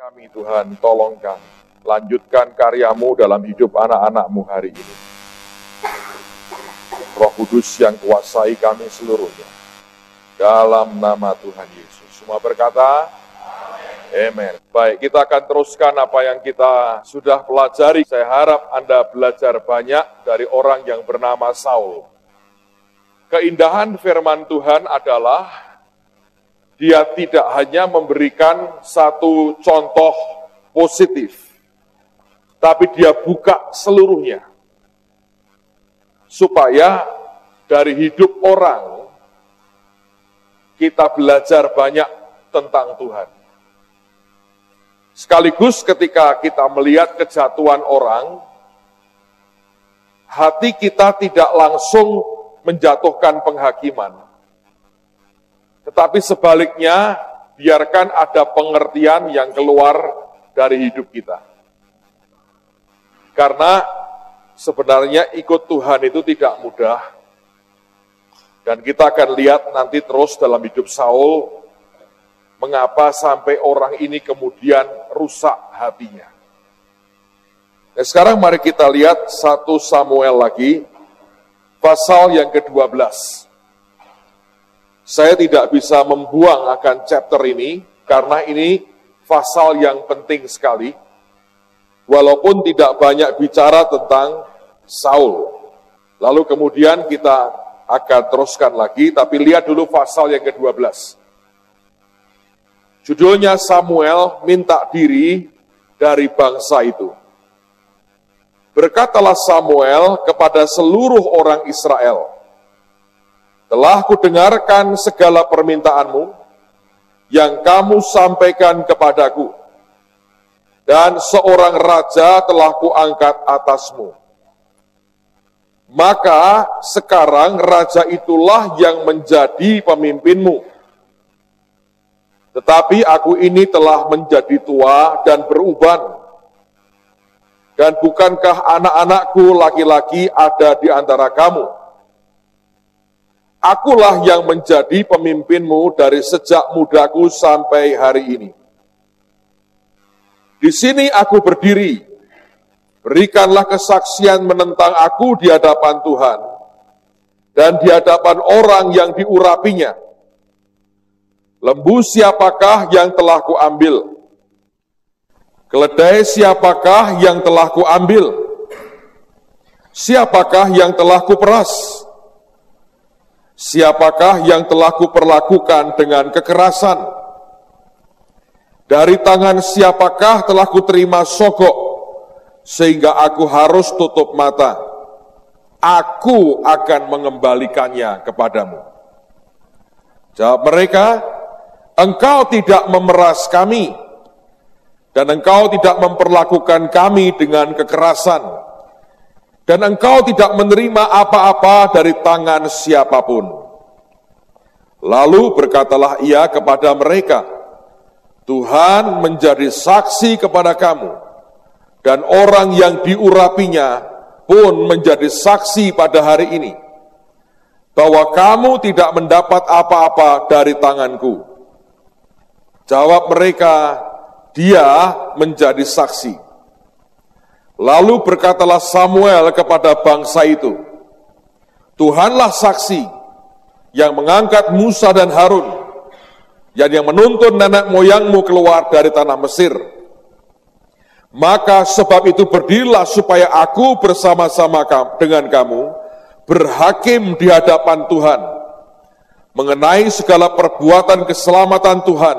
kami Tuhan, tolong kami. Lanjutkan karyamu dalam hidup anak-anakmu hari ini. Roh Kudus yang kuasai kami seluruhnya. Dalam nama Tuhan Yesus. Semua berkata, amin. Baik, kita akan teruskan apa yang kita sudah pelajari. Saya harap Anda belajar banyak dari orang yang bernama Saul. Keindahan firman Tuhan adalah dia tidak hanya memberikan satu contoh positif, tapi dia buka seluruhnya. Supaya dari hidup orang, kita belajar banyak tentang Tuhan. Sekaligus ketika kita melihat kejatuhan orang, hati kita tidak langsung menjatuhkan penghakiman. Tetapi sebaliknya, biarkan ada pengertian yang keluar dari hidup kita. Karena sebenarnya ikut Tuhan itu tidak mudah. Dan kita akan lihat nanti terus dalam hidup Saul, mengapa sampai orang ini kemudian rusak hatinya. Nah, sekarang mari kita lihat 1 Samuel lagi, pasal yang ke-12. Saya tidak bisa membuang akan chapter ini, karena ini pasal yang penting sekali, walaupun tidak banyak bicara tentang Saul. Lalu kemudian kita akan teruskan lagi, tapi lihat dulu pasal yang ke-12. Judulnya Samuel minta diri dari bangsa itu. Berkatalah Samuel kepada seluruh orang Israel, telah kudengarkan segala permintaanmu yang kamu sampaikan kepadaku, dan seorang raja telah kuangkat atasmu. Maka sekarang raja itulah yang menjadi pemimpinmu. Tetapi aku ini telah menjadi tua dan beruban. Dan bukankah anak-anakku laki-laki ada di antara kamu? Akulah yang menjadi pemimpinmu dari sejak mudaku sampai hari ini. Di sini aku berdiri, berikanlah kesaksian menentang aku di hadapan Tuhan, dan di hadapan orang yang diurapinya. Lembu siapakah yang telah kuambil? Keledai siapakah yang telah kuambil? Siapakah yang telah kuperas? Siapakah yang telah kuperlakukan dengan kekerasan? Dari tangan siapakah telah kuterima sogok, sehingga aku harus tutup mata? Aku akan mengembalikannya kepadamu. Jawab mereka, engkau tidak memeras kami, dan engkau tidak memperlakukan kami dengan kekerasan, dan engkau tidak menerima apa-apa dari tangan siapapun. Lalu berkatalah ia kepada mereka, Tuhan menjadi saksi kepada kamu, dan orang yang diurapinya pun menjadi saksi pada hari ini, bahwa kamu tidak mendapat apa-apa dari tanganku. Jawab mereka, dia menjadi saksi. Lalu berkatalah Samuel kepada bangsa itu, Tuhanlah saksi yang mengangkat Musa dan Harun, yang menuntun nenek moyangmu keluar dari tanah Mesir. Maka sebab itu berdirilah supaya aku bersama-sama dengan kamu berhakim di hadapan Tuhan mengenai segala perbuatan keselamatan Tuhan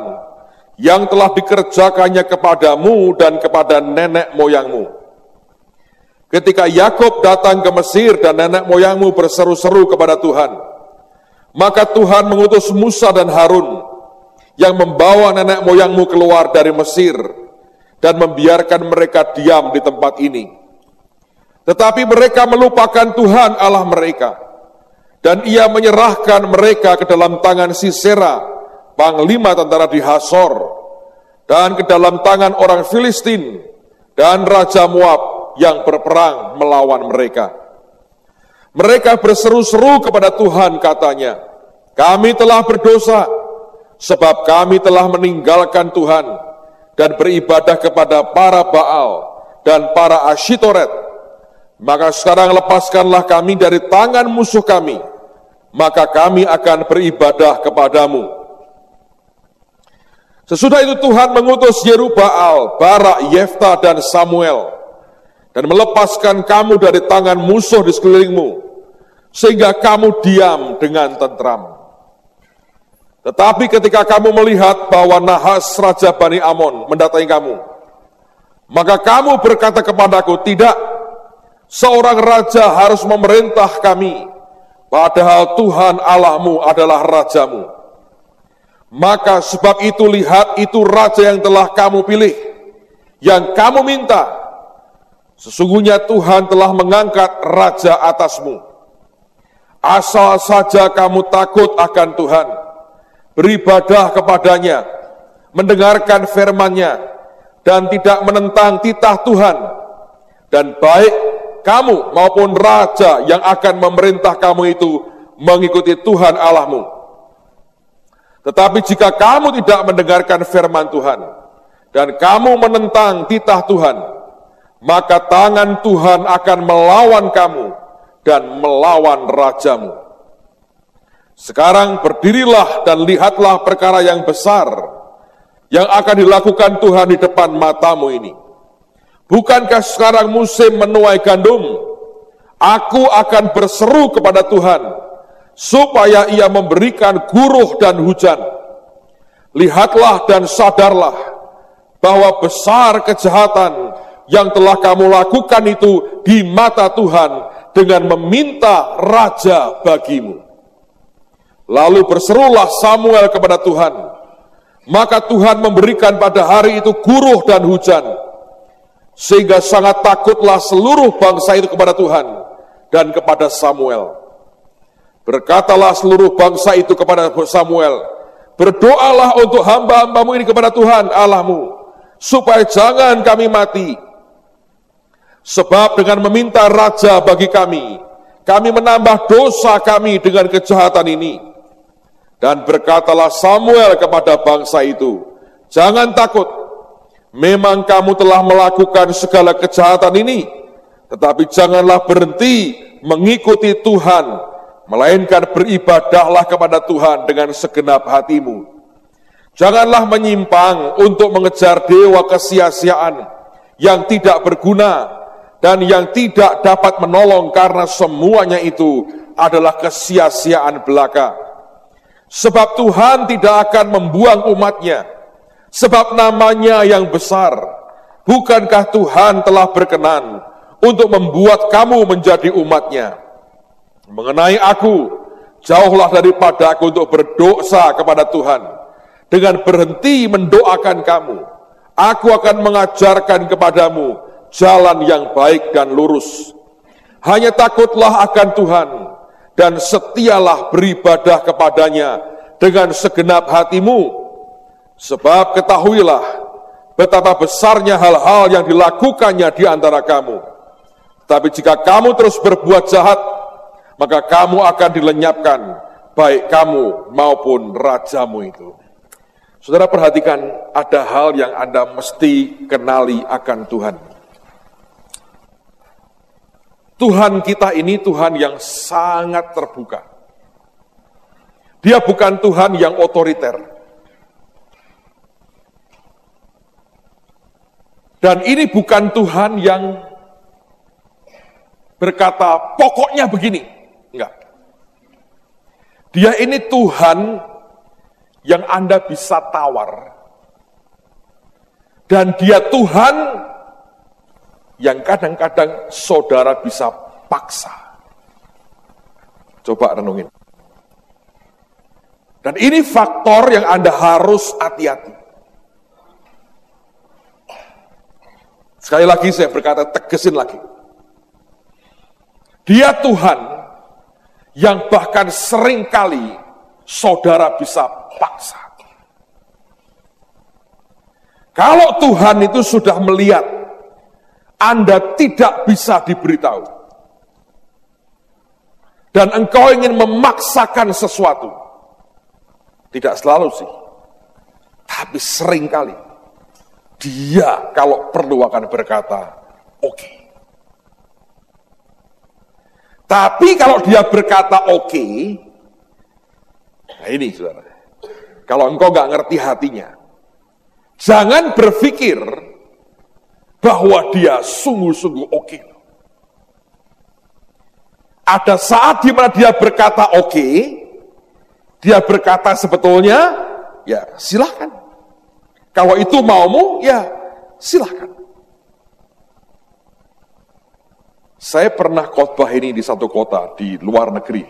yang telah dikerjakannya kepadamu dan kepada nenek moyangmu. Ketika Yakub datang ke Mesir dan nenek moyangmu berseru-seru kepada Tuhan, maka Tuhan mengutus Musa dan Harun yang membawa nenek moyangmu keluar dari Mesir dan membiarkan mereka diam di tempat ini. Tetapi mereka melupakan Tuhan Allah mereka, dan ia menyerahkan mereka ke dalam tangan Sisera, panglima tentara di Hasor, dan ke dalam tangan orang Filistin dan Raja Moab yang berperang melawan mereka. Mereka berseru-seru kepada Tuhan, katanya, kami telah berdosa, sebab kami telah meninggalkan Tuhan dan beribadah kepada para Baal dan para Asyitoret, maka sekarang lepaskanlah kami dari tangan musuh kami, maka kami akan beribadah kepadamu. Sesudah itu Tuhan mengutus Yerubbaal, Barak, Yefta, dan Samuel, dan melepaskan kamu dari tangan musuh di sekelilingmu, sehingga kamu diam dengan tentram. Tetapi ketika kamu melihat bahwa Nahas Raja Bani Amon mendatangi kamu, maka kamu berkata kepadaku, tidak, seorang raja harus memerintah kami, padahal Tuhan Allahmu adalah rajamu. Maka sebab itu lihat, itu raja yang telah kamu pilih, yang kamu minta. Sesungguhnya Tuhan telah mengangkat raja atasmu. Asal saja kamu takut akan Tuhan, beribadah kepadanya, mendengarkan firman-Nya, dan tidak menentang titah Tuhan. Dan baik kamu maupun raja yang akan memerintah kamu itu mengikuti Tuhan Allahmu. Tetapi jika kamu tidak mendengarkan firman Tuhan, dan kamu menentang titah Tuhan, maka tangan Tuhan akan melawan kamu dan melawan rajamu. Sekarang berdirilah dan lihatlah perkara yang besar yang akan dilakukan Tuhan di depan matamu ini. Bukankah sekarang musim menuai gandum? Aku akan berseru kepada Tuhan, supaya Ia memberikan guruh dan hujan. Lihatlah dan sadarlah, bahwa besar kejahatan yang telah kamu lakukan itu di mata Tuhan, dengan meminta raja bagimu. Lalu berserulah Samuel kepada Tuhan, maka Tuhan memberikan pada hari itu guruh dan hujan, sehingga sangat takutlah seluruh bangsa itu kepada Tuhan dan kepada Samuel. Berkatalah seluruh bangsa itu kepada Samuel, berdoalah untuk hamba-hambamu ini kepada Tuhan Allahmu, supaya jangan kami mati. Sebab dengan meminta raja bagi kami menambah dosa kami dengan kejahatan ini. Dan berkatalah Samuel kepada bangsa itu, jangan takut, memang kamu telah melakukan segala kejahatan ini, tetapi janganlah berhenti mengikuti Tuhan, melainkan beribadahlah kepada Tuhan dengan segenap hatimu. Janganlah menyimpang untuk mengejar dewa kesia-siaan yang tidak berguna dan yang tidak dapat menolong, karena semuanya itu adalah kesia-siaan belaka. Sebab Tuhan tidak akan membuang umat-Nya, sebab namanya yang besar. Bukankah Tuhan telah berkenan untuk membuat kamu menjadi umat-Nya? Mengenai aku, jauhlah daripada aku untuk berdosa kepada Tuhan, dengan berhenti mendoakan kamu. Aku akan mengajarkan kepadamu jalan yang baik dan lurus. Hanya takutlah akan Tuhan, dan setialah beribadah kepadanya dengan segenap hatimu. Sebab ketahuilah betapa besarnya hal-hal yang dilakukannya di antara kamu. Tapi jika kamu terus berbuat jahat, maka kamu akan dilenyapkan, baik kamu maupun rajamu itu. Saudara perhatikan, ada hal yang Anda mesti kenali akan Tuhan. Tuhan kita ini Tuhan yang sangat terbuka. Dia bukan Tuhan yang otoriter. Dan ini bukan Tuhan yang berkata, pokoknya begini. Enggak. Dia ini Tuhan yang Anda bisa tawar. Dan dia Tuhan yang kadang-kadang saudara bisa paksa. Coba renungin. Dan ini faktor yang Anda harus hati-hati. Sekali lagi saya berkata, tegesin lagi. Dia Tuhan yang bahkan seringkali saudara bisa paksa. Kalau Tuhan itu sudah melihat Anda tidak bisa diberitahu, dan engkau ingin memaksakan sesuatu, tidak selalu sih, tapi seringkali dia kalau perlu akan berkata, oke. Tapi kalau dia berkata oke, nah ini saudara, kalau engkau nggak ngerti hatinya, jangan berpikir bahwa dia sungguh-sungguh oke. Ada saat di mana dia berkata oke, dia berkata sebetulnya, ya silahkan. Kalau itu maumu, ya silahkan. Saya pernah khotbah ini di satu kota di luar negeri.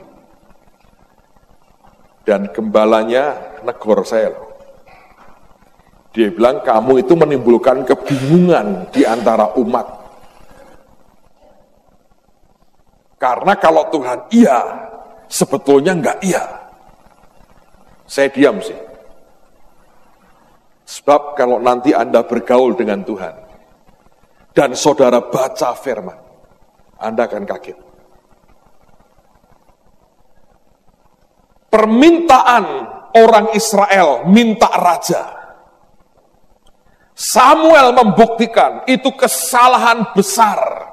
Dan gembalanya negor saya. Dia bilang, kamu itu menimbulkan kebingungan di antara umat. Karena kalau Tuhan iya, sebetulnya enggak iya. Saya diam sih. Sebab kalau nanti Anda bergaul dengan Tuhan, dan saudara baca firman, Anda akan kaget. Permintaan orang Israel minta raja. Samuel membuktikan itu kesalahan besar.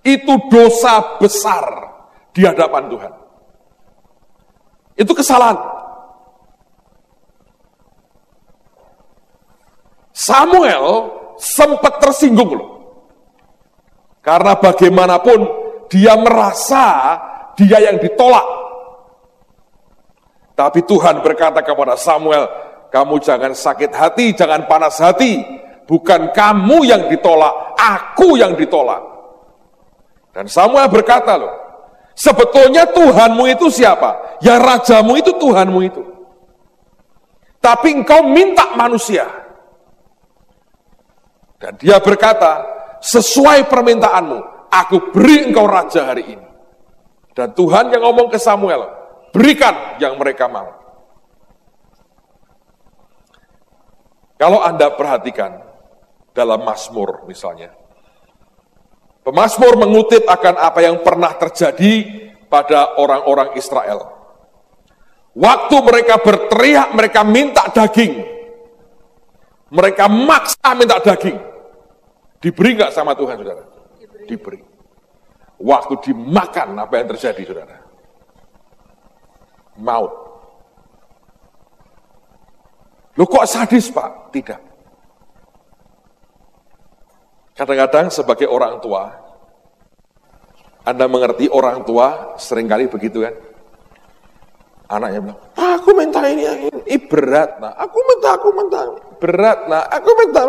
Itu dosa besar di hadapan Tuhan. Itu kesalahan. Samuel sempat tersinggung loh. Karena bagaimanapun dia merasa dia yang ditolak. Tapi Tuhan berkata kepada Samuel, kamu jangan sakit hati, jangan panas hati. Bukan kamu yang ditolak, aku yang ditolak. Dan Samuel berkata loh, sebetulnya Tuhanmu itu siapa? Ya rajamu itu Tuhanmu itu. Tapi engkau minta manusia. Dan dia berkata, sesuai permintaanmu, aku beri engkau raja hari ini. Dan Tuhan yang ngomong ke Samuel, berikan yang mereka mau. Kalau Anda perhatikan dalam Mazmur misalnya, Pemazmur mengutip akan apa yang pernah terjadi pada orang-orang Israel. Waktu mereka berteriak, mereka minta daging. Mereka maksa minta daging. Diberi nggak sama Tuhan, saudara? Diberi. Waktu dimakan, apa yang terjadi, saudara? Maut. Loh kok sadis, Pak? Tidak. Kadang-kadang sebagai orang tua, Anda mengerti orang tua seringkali begitu kan? Anaknya bilang, aku minta ini berat, nah. Aku minta, berat, nah. Aku minta,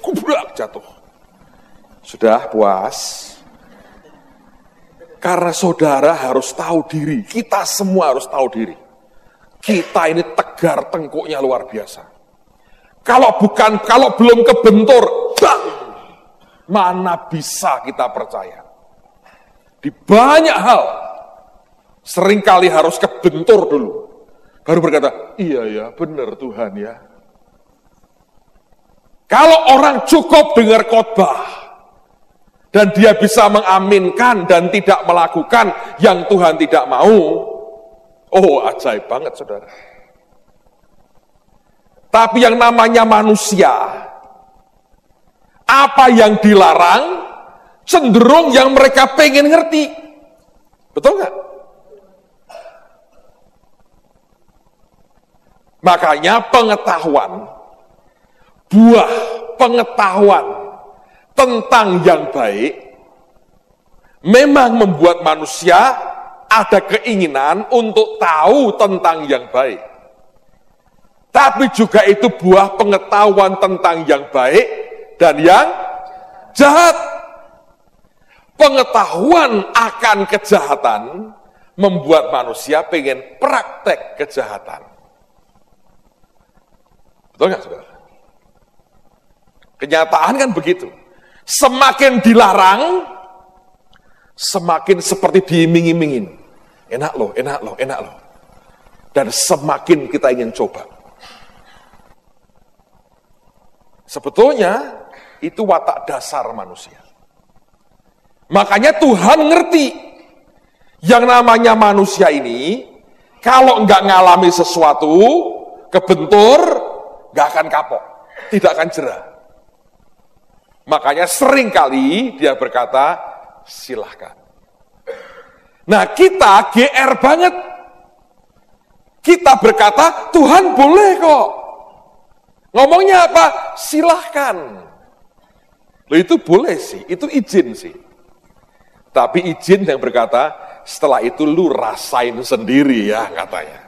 kubrak jatuh. Sudah puas. Karena saudara harus tahu diri, kita semua harus tahu diri. Kita ini tegar tengkuknya luar biasa. Kalau belum kebentur, bang, mana bisa kita percaya? Di banyak hal, seringkali harus kebentur dulu. Baru berkata, iya ya, benar Tuhan ya. Kalau orang cukup dengar khotbah, dan dia bisa mengaminkan dan tidak melakukan yang Tuhan tidak mau, oh ajaib banget saudara. Tapi yang namanya manusia, apa yang dilarang, cenderung yang mereka pengen ngerti. Betul nggak? Makanya buah pengetahuan tentang yang baik, memang membuat manusia ada keinginan untuk tahu tentang yang baik. Tapi juga itu buah pengetahuan tentang yang baik dan yang jahat. Pengetahuan akan kejahatan membuat manusia pengen praktek kejahatan. Betul nggak, saudara? Kenyataan kan begitu. Semakin dilarang, semakin seperti diiming-imingin. Enak loh, enak loh, enak loh. Dan semakin kita ingin coba. Sebetulnya itu watak dasar manusia. Makanya Tuhan ngerti yang namanya manusia ini kalau enggak ngalami sesuatu kebentur, enggak akan kapok. tidak akan jera. Makanya seringkali dia berkata, silahkan. Nah kita GR banget. Kita berkata, Tuhan boleh kok. Ngomongnya apa? Silahkan. Loh itu boleh sih, itu izin sih. Tapi izin yang berkata, setelah itu lu rasain sendiri ya katanya.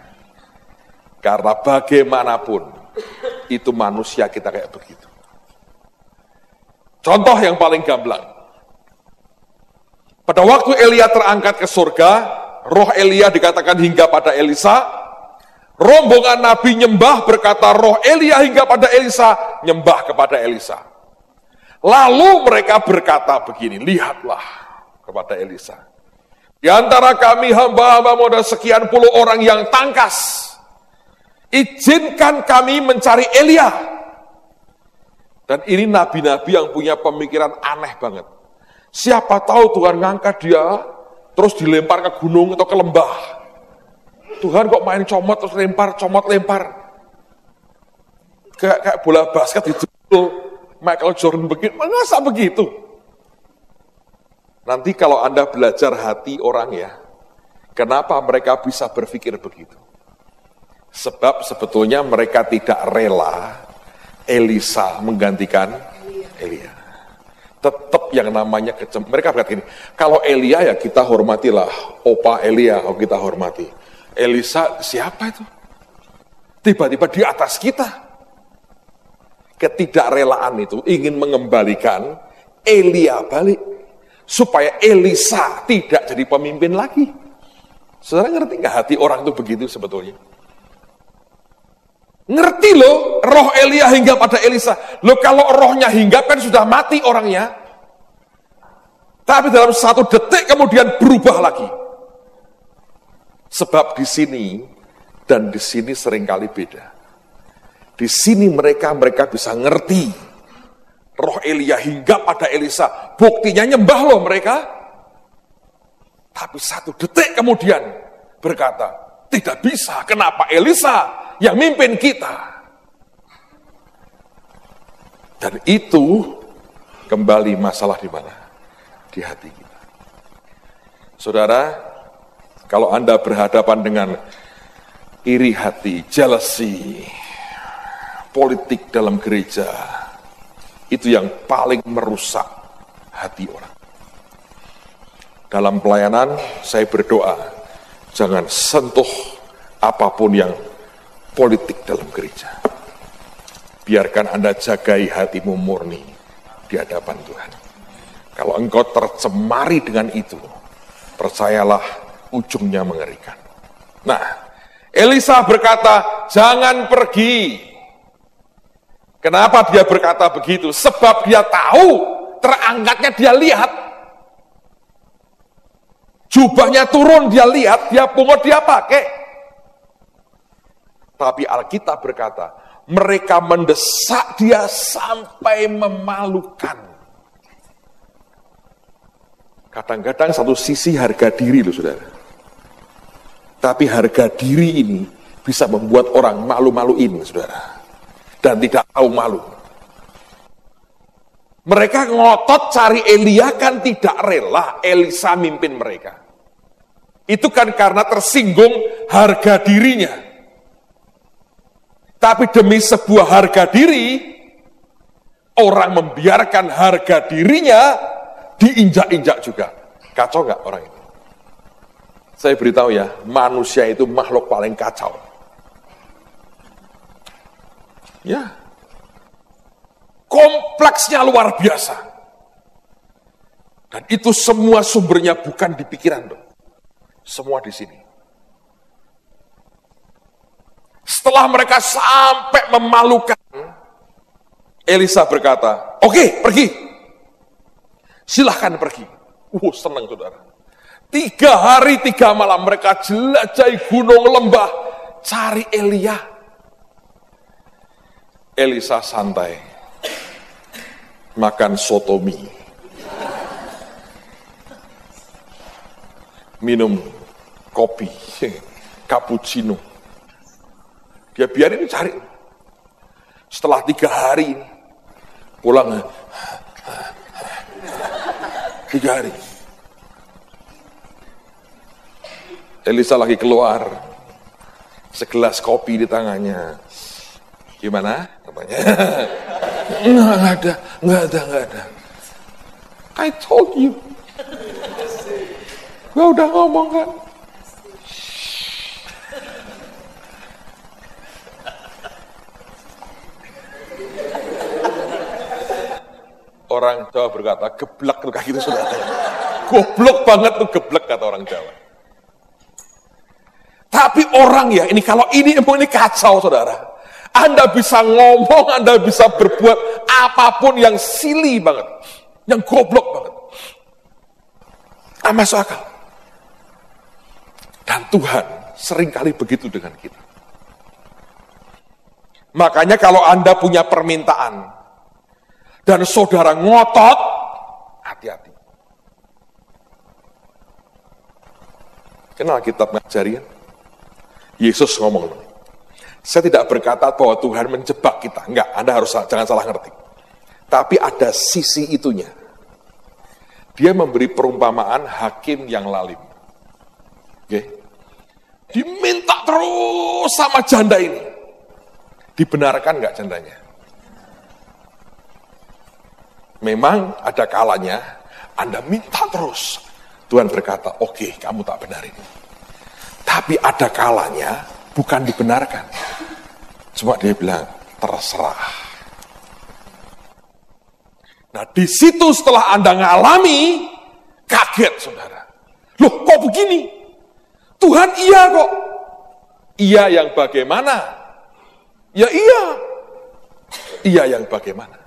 Karena bagaimanapun, itu manusia kita kayak begitu. Contoh yang paling gamblang. Pada waktu Elia terangkat ke surga, roh Elia dikatakan hingga pada Elisa, rombongan Nabi nyembah berkata roh Elia hingga pada Elisa, nyembah kepada Elisa. Lalu mereka berkata begini, lihatlah kepada Elisa. Di antara kami hamba-hambamu ada sekian puluh orang yang tangkas. Izinkan kami mencari Elia. Dan ini nabi-nabi yang punya pemikiran aneh banget. Siapa tahu Tuhan ngangkat dia, terus dilempar ke gunung atau ke lembah. Tuhan kok main comot terus lempar, comot lempar. Kayak bola basket dijebol Michael Jordan begitu. Masa begitu? Nanti kalau Anda belajar hati orang ya, kenapa mereka bisa berpikir begitu? Sebab sebetulnya mereka tidak rela Elisa menggantikan Elia. Tetap yang namanya mereka berkata gini, kalau Elia ya kita hormatilah, opa Elia kalau kita hormati. Elisa siapa itu? Tiba-tiba di atas kita. Ketidakrelaan itu ingin mengembalikan Elia balik. Supaya Elisa tidak jadi pemimpin lagi. Saudara ngerti nggak hati orang itu begitu sebetulnya? Ngerti loh, roh Elia hingga pada Elisa. Loh kalau rohnya hinggap kan sudah mati orangnya. Tapi dalam 1 detik kemudian berubah lagi. Sebab di sini dan di sini seringkali beda. Di sini mereka bisa ngerti. Roh Elia hingga pada Elisa. Buktinya nyembah loh mereka. Tapi 1 detik kemudian berkata, tidak bisa. Kenapa Elisa yang mimpin kita? Dan itu kembali masalah di mana? Di hati kita. Saudara, kalau Anda berhadapan dengan iri hati, jealousy, politik dalam gereja, itu yang paling merusak hati orang. Dalam pelayanan, saya berdoa, jangan sentuh apapun yang politik dalam gereja. Biarkan Anda jagai hatimu murni di hadapan Tuhan. Kalau engkau tercemari dengan itu, percayalah ujungnya mengerikan. Nah, Elisa berkata, jangan pergi. Kenapa dia berkata begitu? Sebab dia tahu terangkatnya dia lihat. Jubahnya turun dia lihat, dia pungut dia pakai. Tapi Alkitab berkata, mereka mendesak dia sampai memalukan. Kadang-kadang satu sisi harga diri loh saudara. Tapi harga diri ini bisa membuat orang malu-maluin saudara. Dan tidak tahu malu. Mereka ngotot cari Elia kan tidak rela Elisa mimpin mereka. Itu kan karena tersinggung harga dirinya. Tapi demi sebuah harga diri, orang membiarkan harga dirinya diinjak-injak juga. Kacau nggak orang itu? Saya beritahu ya, manusia itu makhluk paling kacau. Ya, kompleksnya luar biasa. Dan itu semua sumbernya bukan di pikiran dong. Semua di sini. Setelah mereka sampai memalukan, Elisa berkata, oke, pergi. Silahkan pergi. Senang saudara. 3 hari 3 malam mereka jelajahi gunung lembah, cari Elia. Elisa santai, makan soto mie, minum kopi, cappuccino. Dia biarin cari. Setelah 3 hari ini, pulang 3 hari. Elisa lagi keluar, segelas kopi di tangannya. Gimana? Namanya? Nggak ada. I told you. Gua udah ngomong kan. Orang Jawa berkata, geblek tuh kayak gitu saudara. Goblok banget tuh geblek kata orang Jawa. Tapi orang ya, ini kalau ini emang ini kacau saudara. Anda bisa ngomong, Anda bisa berbuat apapun yang silly banget. Yang goblok banget. Tak masuk akal. Dan Tuhan seringkali begitu dengan kita. Makanya kalau Anda punya permintaan, dan saudara ngotot, hati-hati. Kenal kitab ngajari kan? Yesus ngomong, saya tidak berkata bahwa Tuhan menjebak kita. Enggak, Anda harus jangan salah ngerti. Tapi ada sisi itunya. Dia memberi perumpamaan hakim yang lalim. Oke? Diminta terus sama janda ini. Dibenarkan enggak jandanya? Memang ada kalanya Anda minta terus. Tuhan berkata, oke, kamu tak benarin. Tapi ada kalanya bukan dibenarkan. Cuma dia bilang, terserah. Nah, di situ setelah Anda ngalami, kaget, saudara. Loh, kok begini? Tuhan iya kok. Iya yang bagaimana? Ya iya. Iya yang bagaimana?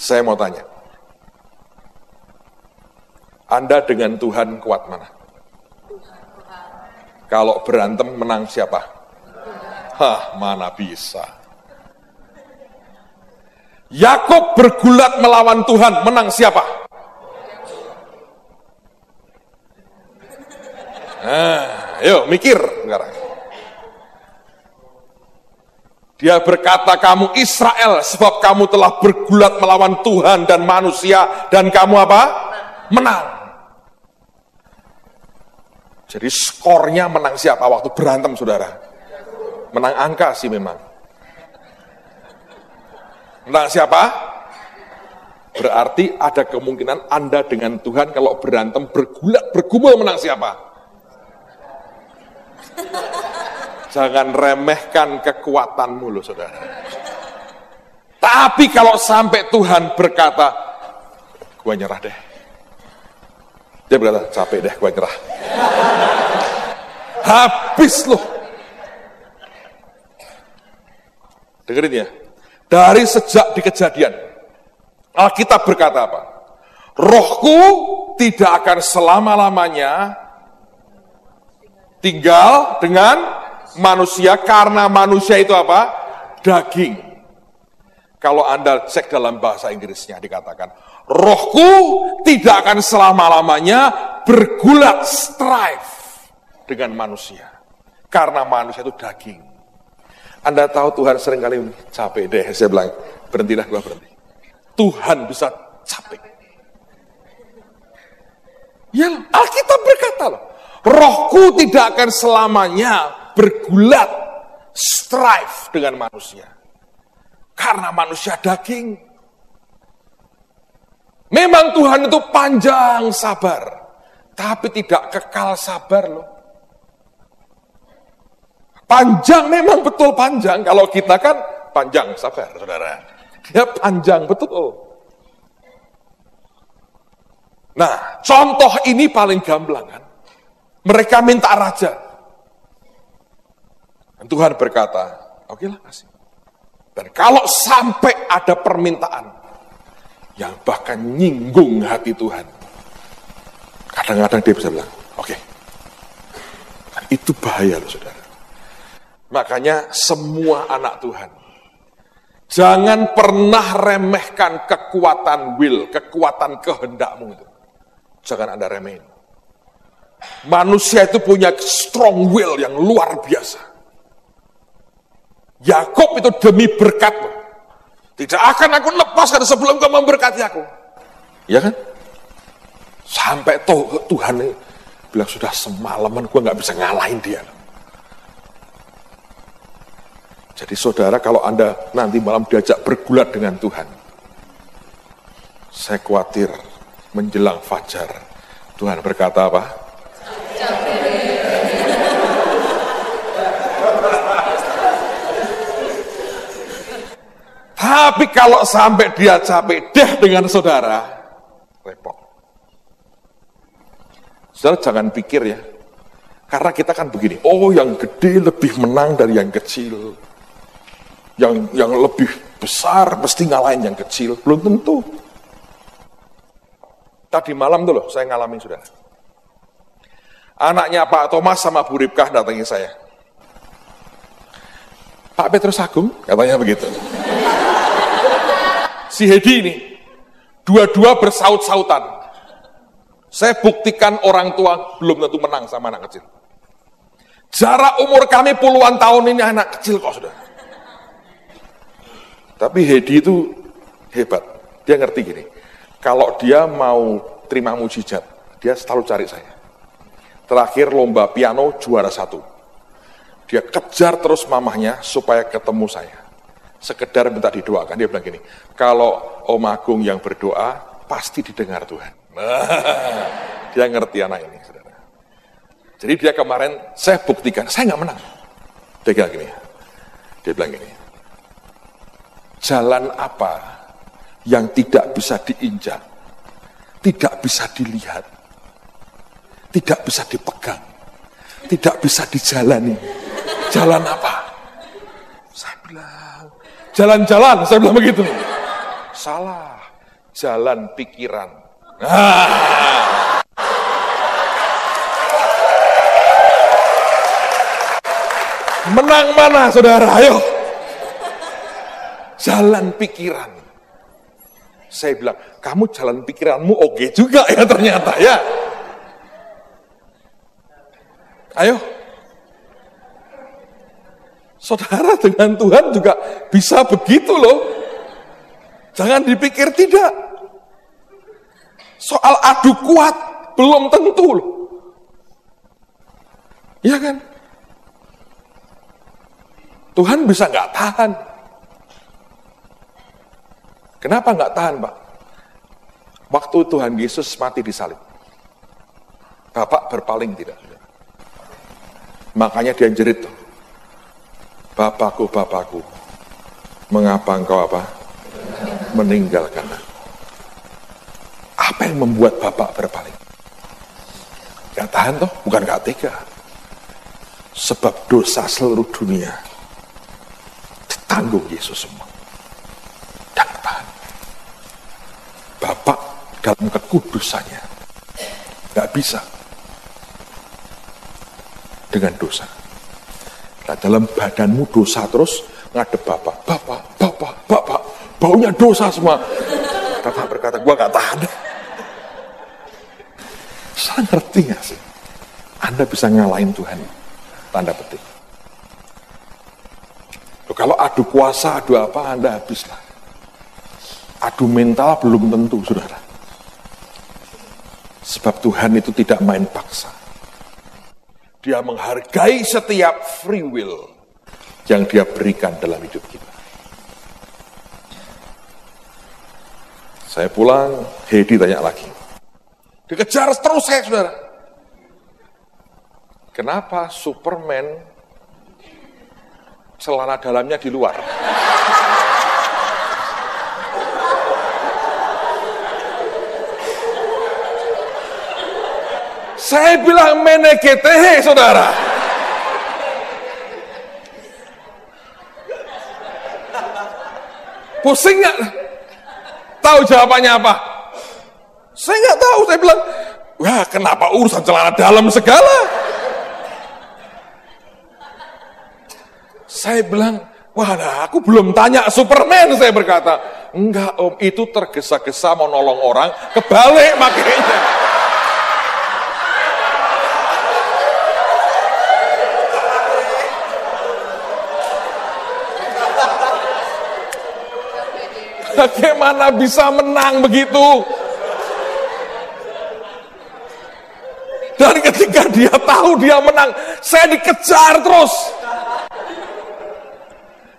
Saya mau tanya. Anda dengan Tuhan kuat mana? Kalau berantem menang siapa? Hah, mana bisa. Yakub bergulat melawan Tuhan, menang siapa? Nah, ayo mikir sekarang. Dia berkata, kamu Israel, sebab kamu telah bergulat melawan Tuhan dan manusia, dan kamu apa? Menang. Jadi skornya menang siapa waktu berantem, saudara? Menang angka sih memang. Menang siapa? Berarti ada kemungkinan Anda dengan Tuhan kalau berantem bergulat, bergumul menang siapa? Jangan remehkan kekuatanmu loh, saudara. Tapi kalau sampai Tuhan berkata, gua nyerah deh. Dia berkata, capek deh, gua nyerah. Habis loh. Dengerin ya. Dari sejak di Kejadian, Alkitab berkata apa? Rohku tidak akan selama-lamanya tinggal dengan manusia, karena manusia itu apa? Daging. Kalau Anda cek dalam bahasa Inggrisnya dikatakan, rohku tidak akan selama-lamanya bergulat, strive dengan manusia. Karena manusia itu daging. Anda tahu Tuhan seringkali capek deh, saya bilang, berhentilah, gua berhenti. Tuhan bisa capek. Ya, Alkitab berkata loh, rohku tidak akan selamanya bergulat, strive dengan manusia. Karena manusia daging. Memang Tuhan itu panjang sabar, tapi tidak kekal sabar loh. Panjang memang betul panjang, kalau kita kan panjang sabar, saudara. Dia panjang betul. Nah, contoh ini paling gamblang kan. Mereka minta raja. Dan Tuhan berkata, oke lah kasih. Dan kalau sampai ada permintaan yang bahkan nyinggung hati Tuhan, kadang-kadang dia bisa bilang, oke. Dan itu bahaya loh, saudara. Makanya semua anak Tuhan, jangan pernah remehkan kekuatan will, kekuatan kehendakmu itu. Jangan Anda remehin. Manusia itu punya strong will yang luar biasa. Yakub itu demi berkat. Tidak akan aku lepaskan sebelum kau memberkati aku. Ya kan? Sampai Tuhan ini bilang, sudah semalaman gue gak bisa ngalahin dia. Jadi saudara, kalau Anda nanti malam diajak bergulat dengan Tuhan, saya khawatir menjelang fajar, Tuhan berkata apa? Tapi kalau sampai dia capek deh dengan saudara, repot. Saudara jangan pikir ya, karena kita kan begini, oh yang gede lebih menang dari yang kecil, yang lebih besar mesti ngalahin yang kecil, belum tentu. Tadi malam tuh loh, saya ngalamin saudara. Anaknya Pak Thomas sama Bu Ripkah datangi saya. Pak Petrus Agung, katanya begitu. Si Hedi ini, dua-dua bersaut-sautan. Saya buktikan orang tua belum tentu menang sama anak kecil. Jarak umur kami puluhan tahun ini anak kecil kok sudah. Tapi Hedi itu hebat. Dia ngerti gini, kalau dia mau terima mujizat, dia selalu cari saya. Terakhir lomba piano juara 1. Dia kejar terus mamahnya supaya ketemu saya. Sekedar minta didoakan. Dia bilang gini, kalau Om Agung yang berdoa, pasti didengar Tuhan. Dia ngerti anak ini, saudara. Jadi dia kemarin, saya buktikan, saya nggak menang. Dia bilang gini, jalan apa yang tidak bisa diinjak, tidak bisa dilihat, tidak bisa dipegang, tidak bisa dijalani. Jalan apa? Saya bilang, jalan-jalan, saya bilang begitu. Salah, jalan pikiran. Menang mana saudara, ayo. Jalan pikiran. Saya bilang, kamu jalan pikiranmu oke juga ya ternyata ya. Ayo. Saudara dengan Tuhan juga bisa begitu loh. Jangan dipikir tidak. Soal adu kuat belum tentu loh. Iya kan? Tuhan bisa nggak tahan. Kenapa nggak tahan, Pak? Waktu Tuhan Yesus mati di salib, Bapak berpaling tidak? Makanya dia jerit tuh. Bapakku, Bapakku, mengapa engkau apa? Meninggalkan aku. Apa yang membuat Bapak berpaling? Gak tahan toh, bukan gak tega. Sebab dosa seluruh dunia ditanggung Yesus semua. Dan tahan. Bapak dalam kekudusannya gak bisa dengan dosa. Nah, dalam badanmu dosa terus ngadep Bapak, baunya dosa semua. Bapak berkata, gua gak tahan. Saya ngerti gak sih? Anda bisa ngalahin Tuhan, tanda petik. Loh, kalau adu kuasa, adu apa, Anda habislah. Adu mental belum tentu, saudara. Sebab Tuhan itu tidak main paksa. Dia menghargai setiap free will yang dia berikan dalam hidup kita. Saya pulang, Hedi tanya lagi. Dikejar terus saya, saudara. Kenapa Superman celana dalamnya di luar? Saya bilang meneketehe, saudara. Pusing nggak? Tahu jawabannya apa? Saya nggak tahu. Saya bilang, wah kenapa urusan celana dalam segala? Saya bilang, wah nah, aku belum tanya Superman. Saya berkata, enggak om, itu tergesa-gesa mau nolong orang, kebalik makanya. Bagaimana bisa menang begitu? Dan ketika dia tahu dia menang, saya dikejar terus.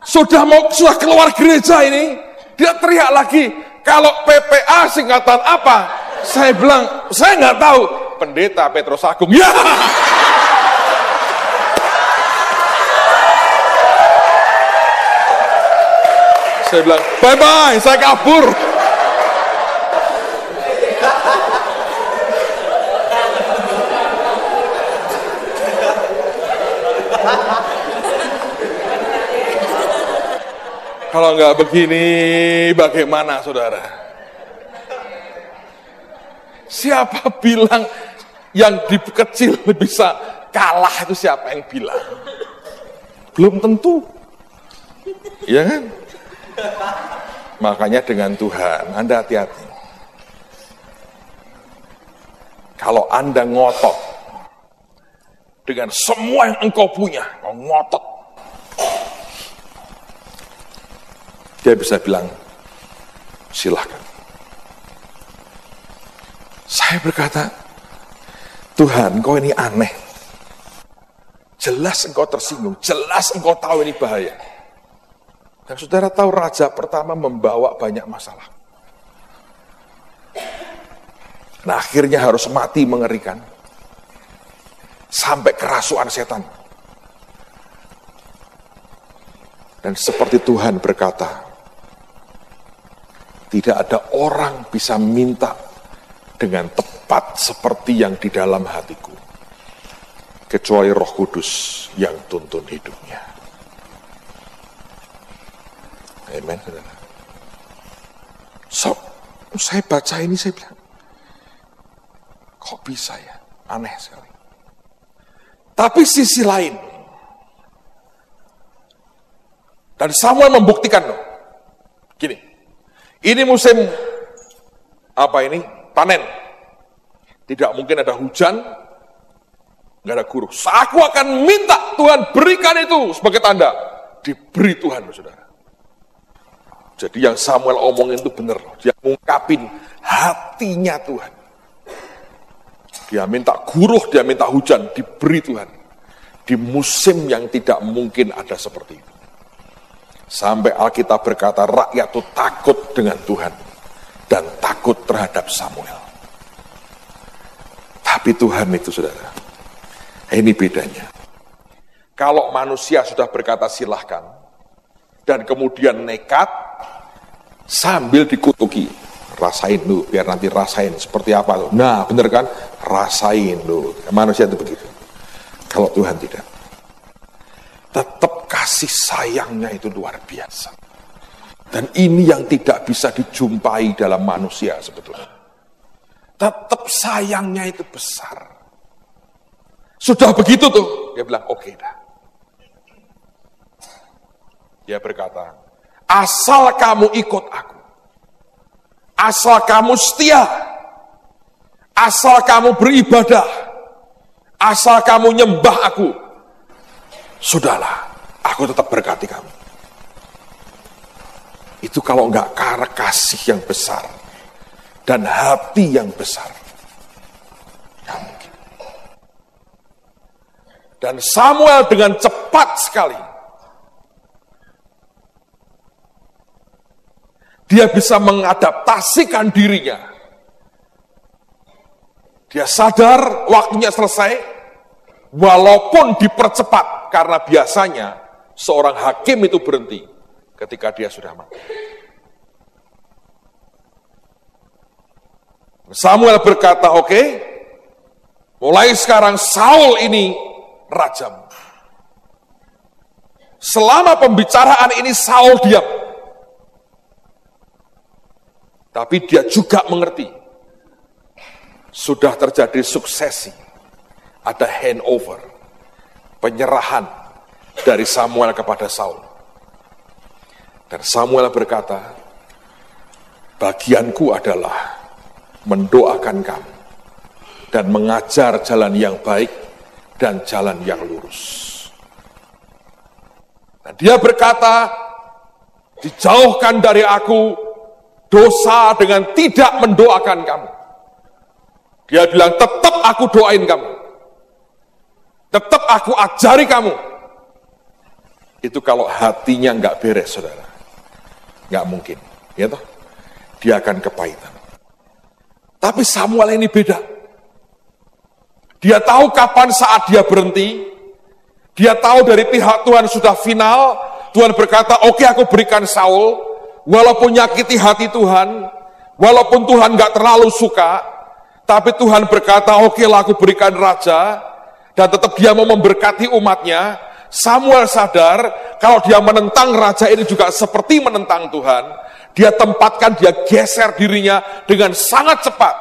Sudah keluar gereja ini, dia teriak lagi, kalau PPA singkatan apa? Saya bilang, saya nggak tahu. Pendeta Petrus Agung. Ya. Saya bilang, bye-bye, saya kabur. Kalau nggak begini, bagaimana saudara? Siapa bilang yang di kecil bisa kalah itu siapa yang bilang? Belum tentu. Iya kan? Makanya dengan Tuhan, Anda hati-hati. Kalau Anda ngotot dengan semua yang engkau punya, kau ngotot, dia bisa bilang, silakan. Saya berkata, Tuhan, engkau ini aneh. Jelas engkau tersinggung, jelas engkau tahu ini bahaya. Dan saudara tahu raja pertama membawa banyak masalah. Nah akhirnya harus mati mengerikan. Sampai kerasukan setan. Dan seperti Tuhan berkata, tidak ada orang bisa minta dengan tepat seperti yang di dalam hatiku. Kecuali Roh Kudus yang tuntun hidupnya. Amen, saudara. So, saya baca ini, saya bilang, kok bisa ya? Aneh sekali. Tapi sisi lain, dan Samuel membuktikan loh. Gini, ini musim apa ini? Panen. Tidak mungkin ada hujan, nggak ada guru. Aku akan minta Tuhan berikan itu sebagai tanda. Diberi Tuhan, saudara. Jadi yang Samuel omongin itu benar. Dia ngungkapin hatinya Tuhan. Dia minta guruh, dia minta hujan, diberi Tuhan. Di musim yang tidak mungkin ada seperti itu. Sampai Alkitab berkata rakyat itu takut dengan Tuhan. Dan takut terhadap Samuel. Tapi Tuhan itu saudara, ini bedanya. Kalau manusia sudah berkata silahkan, dan kemudian nekat, sambil dikutuki, rasain dulu, biar nanti rasain seperti apa tuh. Nah bener kan, rasain dulu. Manusia itu begitu. Kalau Tuhan tidak, tetap kasih sayangnya itu luar biasa. Dan ini yang tidak bisa dijumpai dalam manusia sebetulnya. Tetap sayangnya itu besar. Sudah begitu tuh, dia bilang oke dah. Dia berkata, asal kamu ikut aku, asal kamu setia, asal kamu beribadah, asal kamu nyembah aku, sudahlah, aku tetap berkati kamu. Itu kalau enggak karena kasih yang besar dan hati yang besar, ya mungkin. Dan Samuel dengan cepat sekali dia bisa mengadaptasikan dirinya. Dia sadar waktunya selesai, walaupun dipercepat, karena biasanya seorang hakim itu berhenti ketika dia sudah mati. Samuel berkata, oke, mulai sekarang Saul ini rajamu. Selama pembicaraan ini Saul diam. Tapi dia juga mengerti, sudah terjadi suksesi, ada handover, penyerahan dari Samuel kepada Saul. Dan Samuel berkata, bagianku adalah mendoakan kamu dan mengajar jalan yang baik dan jalan yang lurus. Dan dia berkata, dijauhkan dari aku dosa dengan tidak mendoakan kamu. Dia bilang, tetap aku doain kamu. Tetap aku ajari kamu. Itu kalau hatinya nggak beres, saudara. Nggak mungkin. Ya toh? Dia akan kepahitan. Tapi Samuel ini beda. Dia tahu kapan saat dia berhenti. Dia tahu dari pihak Tuhan sudah final. Tuhan berkata, oke, aku berikan Saul. Walaupun nyakiti hati Tuhan. Walaupun Tuhan nggak terlalu suka. Tapi Tuhan berkata, oke lah aku berikan raja. Dan tetap dia mau memberkati umatnya. Samuel sadar, kalau dia menentang raja ini juga seperti menentang Tuhan. Dia tempatkan, dia geser dirinya dengan sangat cepat.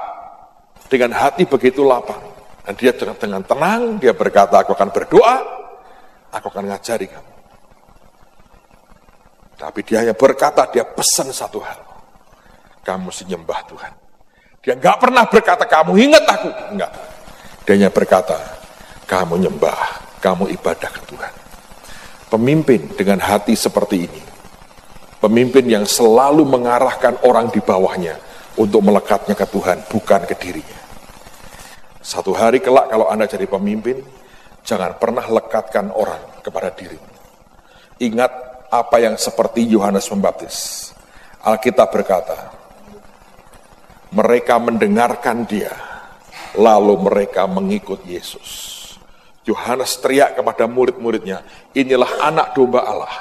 Dengan hati begitu lapang. Dan dia dengan tenang, dia berkata, aku akan berdoa, aku akan ngajari kamu. Tapi dia hanya berkata, dia pesan satu hal. Kamu mesti nyembah Tuhan. Dia nggak pernah berkata, kamu ingat aku. Enggak. Dia hanya berkata, kamu nyembah, kamu ibadah ke Tuhan. Pemimpin dengan hati seperti ini. Pemimpin yang selalu mengarahkan orang di bawahnya untuk melekatnya ke Tuhan, bukan ke dirinya. Satu hari kelak kalau Anda jadi pemimpin, jangan pernah lekatkan orang kepada dirimu. Ingat apa yang seperti Yohanes Pembaptis. Alkitab berkata, mereka mendengarkan dia, lalu mereka mengikut Yesus. Yohanes teriak kepada murid-muridnya, inilah anak domba Allah.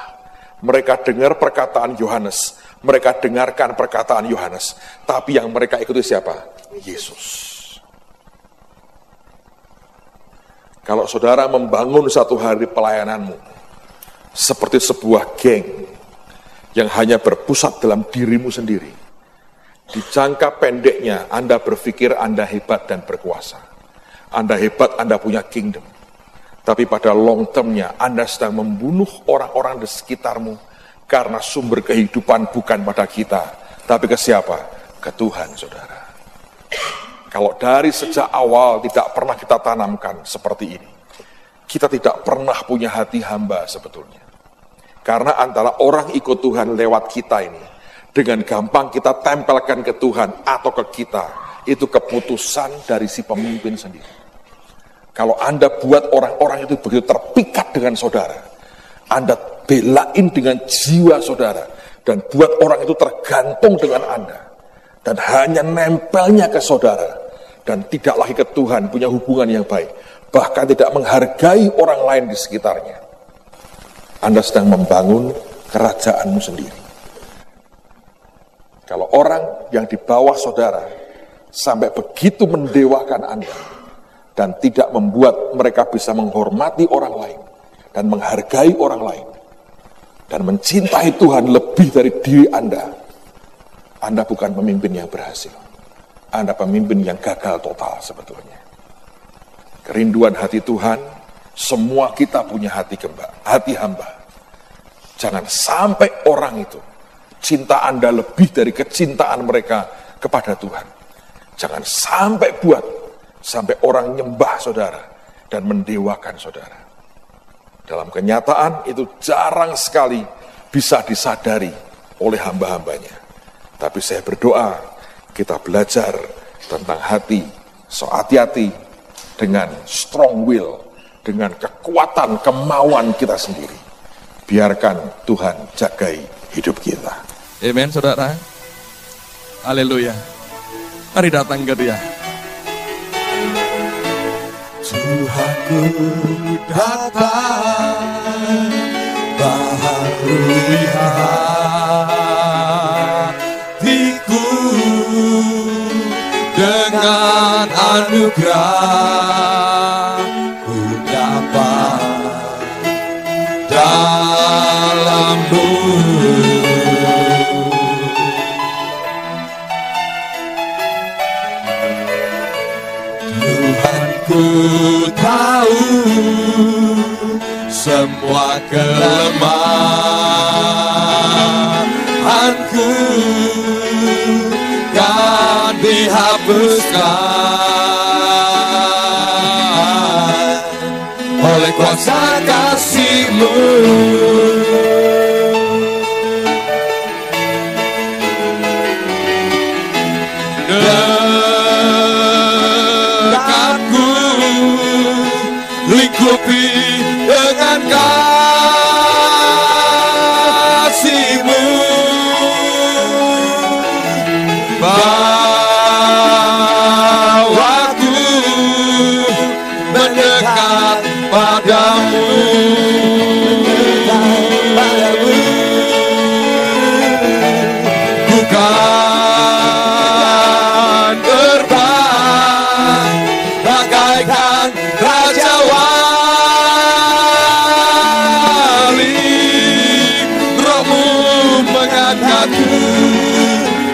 Mereka dengar perkataan Yohanes, mereka dengarkan perkataan Yohanes, tapi yang mereka ikuti siapa? Yesus. Kalau saudara membangun satu hari pelayananmu, seperti sebuah geng, yang hanya berpusat dalam dirimu sendiri, di jangka pendeknya Anda berpikir Anda hebat dan berkuasa. Anda hebat, Anda punya kingdom. Tapi pada long termnya Anda sedang membunuh orang-orang di sekitarmu karena sumber kehidupan bukan pada kita, tapi ke siapa? Ke Tuhan, saudara. Kalau dari sejak awal tidak pernah kita tanamkan seperti ini, kita tidak pernah punya hati hamba sebetulnya. Karena antara orang ikut Tuhan lewat kita ini, dengan gampang kita tempelkan ke Tuhan atau ke kita, itu keputusan dari si pemimpin sendiri. Kalau Anda buat orang-orang itu begitu terpikat dengan saudara, Anda belain dengan jiwa saudara, dan buat orang itu tergantung dengan Anda, dan hanya nempelnya ke saudara, dan tidak lagi ke Tuhan, punya hubungan yang baik, bahkan tidak menghargai orang lain di sekitarnya, Anda sedang membangun kerajaanmu sendiri. Kalau orang yang di bawah saudara sampai begitu mendewakan Anda, dan tidak membuat mereka bisa menghormati orang lain, dan menghargai orang lain, dan mencintai Tuhan lebih dari diri Anda bukan pemimpin yang berhasil. Anda pemimpin yang gagal total sebetulnya. Kerinduan hati Tuhan, semua kita punya hati hamba. Jangan sampai orang itu, cinta Anda lebih dari kecintaan mereka kepada Tuhan. Jangan sampai sampai orang nyembah saudara dan mendewakan saudara. Dalam kenyataan itu jarang sekali bisa disadari oleh hamba-hambanya. Tapi saya berdoa kita belajar tentang hati, so hati-hati dengan strong will, dengan kekuatan kemauan kita sendiri. Biarkan Tuhan jagai hidup kita. Amen, saudara. Haleluya. Mari datang ke Dia. Tuhanku datang, baharui hatiku dengan anugerah ku dapat dalam-Mu. Ku tahu semua kelemahanku kan dihapuskan oleh kuasa kasih-Mu. lingkupi dengan kasih-Mu. Bawaku mendekat padamu. Bukan terbang bagaikan Raja Wali, Roh-Mu mengangkatku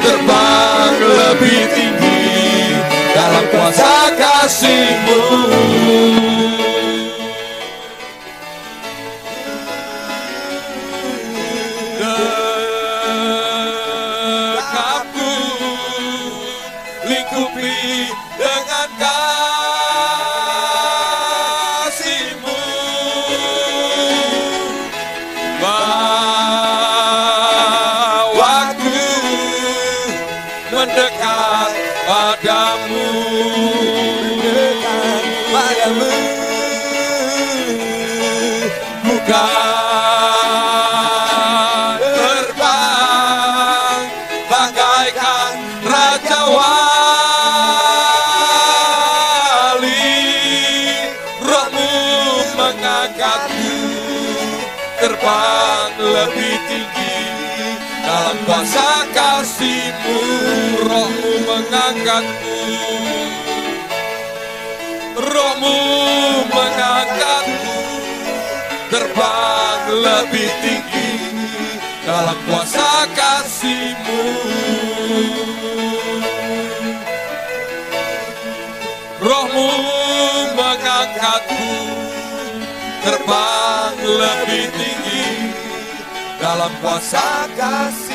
terbang lebih tinggi dalam kuasa kasih-Mu. Dekapku, lingkupi dengan kasih-Mu. Bawaku mendekat padamu. Bukan terbang bagaikan Raja Wali, Roh-Mu mengangkatku terbang lebih tinggi dalam kuasa kasih-Mu. Roh-Mu mengangkatku, Roh-Mu mengangkatku terbang lebih tinggi dalam kuasa kasih-Mu. Roh-Mu mengangkatku terbang lebih tinggi dalam kuasa kasih-Mu.